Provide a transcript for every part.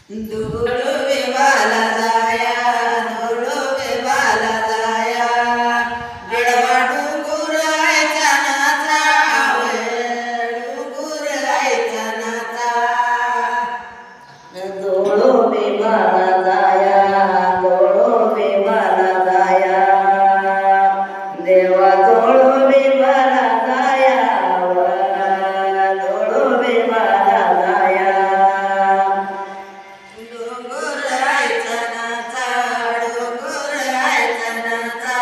दुडवे वाला जाया दुडवे वाला जाया गडवा डुंगुरायचा नाचा डुंगुरायचा नाचा दोडोबे वाला जाया दोडोबे वाला जाया देवा दोडोबे वाला जाया दोडोबे वाला जाया डुंगुरायचा नाचा डुंगुरायचा नाचा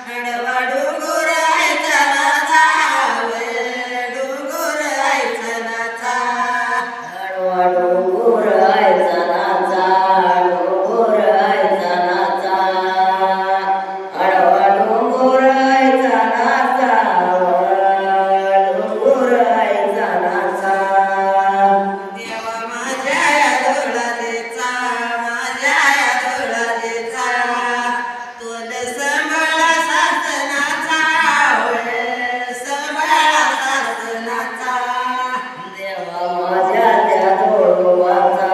गडवा डुंगुरायचा नाचा डुंगुरायचा नाचा आडवा डोंगर आयचा नाचा डोंगर आयचा नाचा आडवा डोंगर आयचा नाचा डोंगर आयचा नाचा देवा माझ्या या दोडालेचा माझ्या या दोडालेचा तोल संभाळा सासनाचा संभाळा सासनाचा देवा माझ्या त्या दोडोबाचा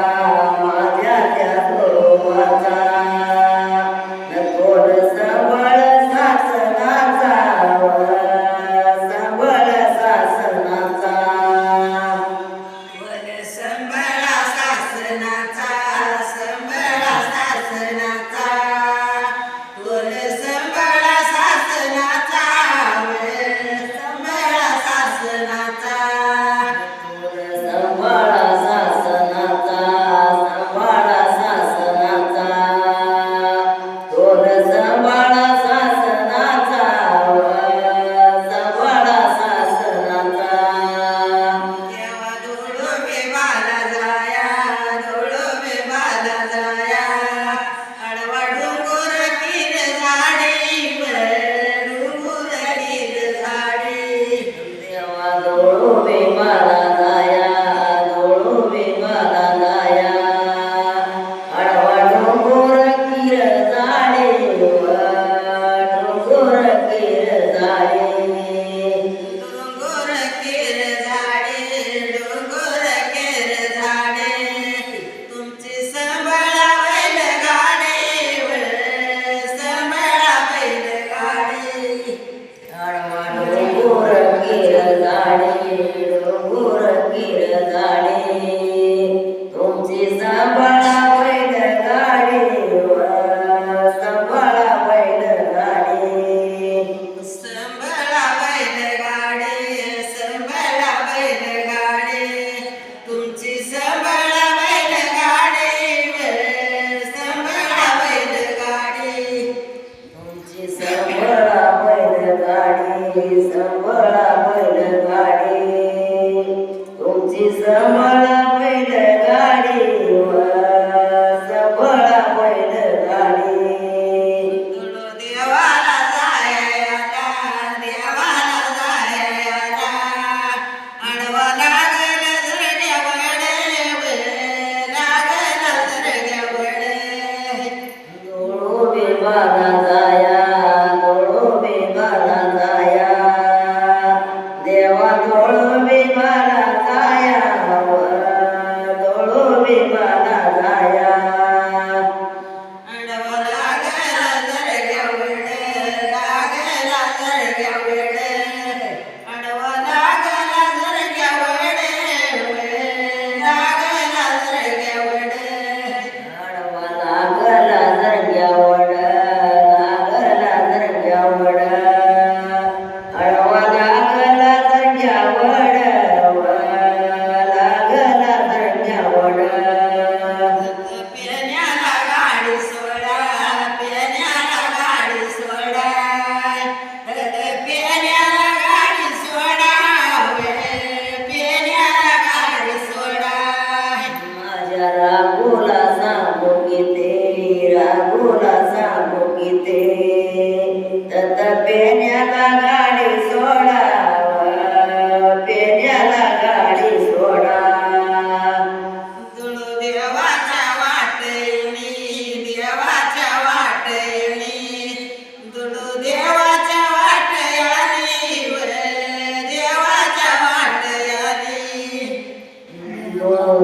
माझ्या त्या दोडोबाचा तोड सांभाळ सासनाचा सांभाळ सासनाचा तोल संभाळा सासनाचा संभाळा सासनाचा तोल संभाळा सासनाचा संभाळा सासनाचा सांभाळा सासनाचा सांभाळा सासनाचा तोल सांभाळा सासनाचा सांभाळा सासनाचा देवा दोडोबे वाला जाया दोडोबे वाला जाया आडवा डोंगर किर झाडी डोंगर किर झाडी देवा दोडोबे वाला जाया दोडोबे वाला जाया आडवा डोंगर किर झाडे डोंगर किर झाडे डोंगर किर झाडी डोंगर किर झाडी तुमची संभाळा बैल गाडी संभाळा बैल गाडी आडवा डोंगर किर झाडे डोंगर किर झाडे तुमची सांभाळा बैल गाडी सांभाळा बैल गाडी संभाळा बैल गाडी संभाळा बैल गाडी तुमची संभाळा बैल गाडी संभाळा बैल गाडी तुमची सांभाळा बैल गाडी सांभाळा बैल गाडी तुमची सांभाळा बैल गाडी सांभाळा बैल गाडी तुलो देवाला जायला देवाला जायला आडवा लागल धरण्यावळे लागल धरण्यावळे दोडोबे वाला जाया दोडोबे वाला जाया देवा दोडोबे वाला जाया दोडोबे वाला जाया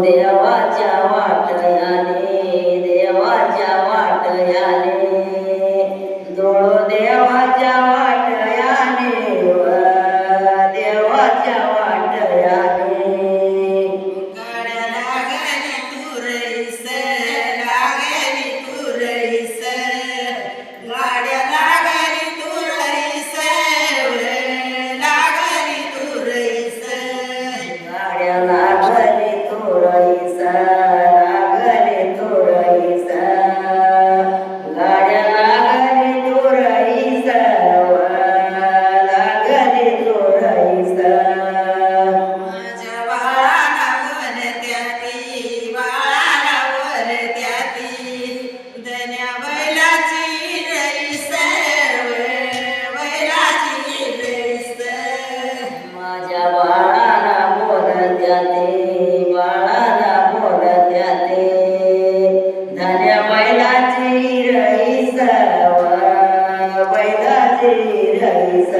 देवाच्या वाटयाने देवाच्या वाटयाने जोडो देवाच्या वाटयाने देवाच्या वाटयाने गड्या लागली तुरईस लागली तुरईस गाड्या लागली तुरईस लागली तुरईस गाड्या लागली तुरईस लागली तुरईस गाड्या लागली तुरईस लागली तुरईस माझ्या बाळाला वरत्याती बाळाला वरत्याती धन्या बैलाची रईस बैलाची रईस माझ्या बाळाला बोलत्या ते बाळाला बोलत्या ते धन्या बैलाची रईस बैलाची रईस